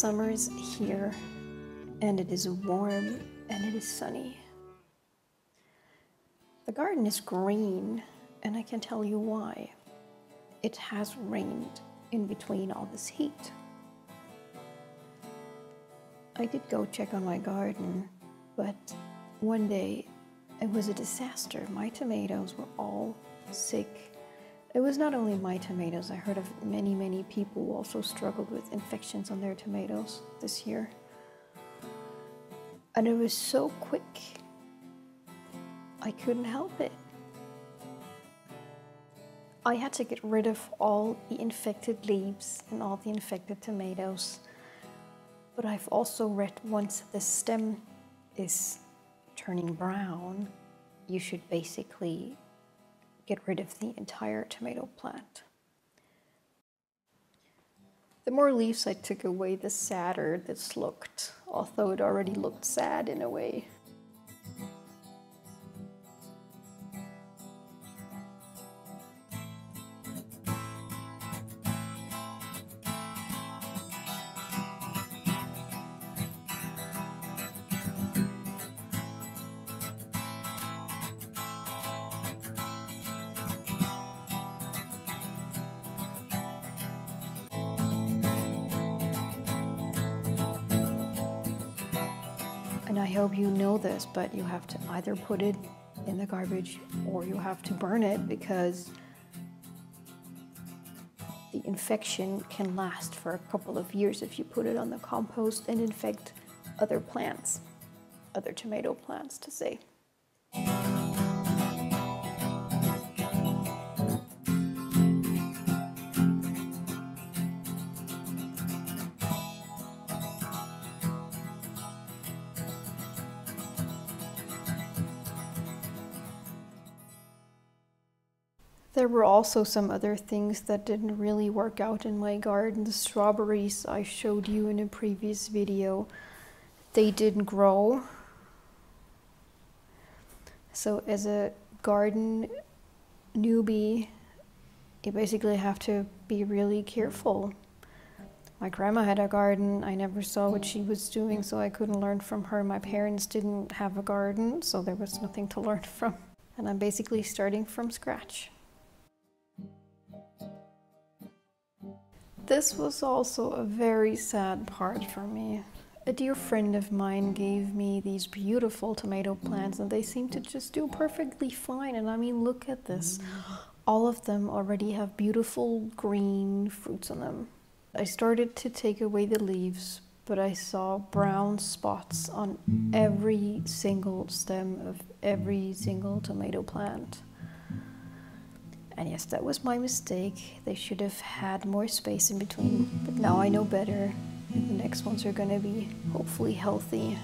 Summer is here, and it is warm and it is sunny. The garden is green, and I can tell you why. It has rained in between all this heat. I did go check on my garden, but one day it was a disaster. My tomatoes were all sick. It was not only my tomatoes. I heard of many people who also struggled with infections on their tomatoes this year. And it was so quick, I couldn't help it. I had to get rid of all the infected leaves and all the infected tomatoes. But I've also read once the stem is turning brown, you should basically get rid of the entire tomato plant. The more leaves I took away, the sadder this looked, although it already looked sad in a way. And I hope you know this, but you have to either put it in the garbage or you have to burn it, because the infection can last for a couple of years if you put it on the compost and infect other plants, other tomato plants to say. There were also some other things that didn't really work out in my garden. The strawberries I showed you in a previous video, they didn't grow. So as a garden newbie, you basically have to be really careful. My grandma had a garden. I never saw what she was doing, so I couldn't learn from her. My parents didn't have a garden, so there was nothing to learn from. And I'm basically starting from scratch. This was also a very sad part for me. A dear friend of mine gave me these beautiful tomato plants, and they seem to just do perfectly fine. And I mean, look at this. All of them already have beautiful green fruits on them. I started to take away the leaves, but I saw brown spots on every single stem of every single tomato plant. And yes, that was my mistake. They should have had more space in between. But now I know better. And the next ones are gonna be hopefully healthy.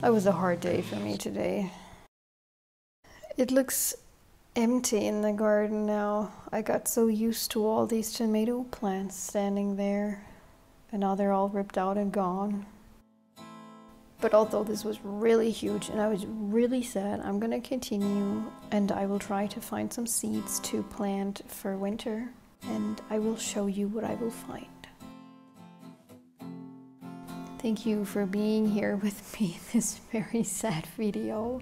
That was a hard day for me today. It looks empty in the garden now. I got so used to all these tomato plants standing there, and now they're all ripped out and gone. But although this was really huge and I was really sad, I'm gonna continue, and I will try to find some seeds to plant for winter, and I will show you what I will find. Thank you for being here with me in this very sad video.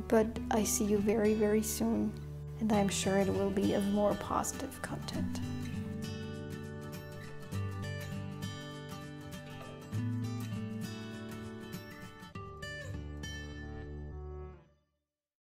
But I see you very soon, and I'm sure it will be of more positive content.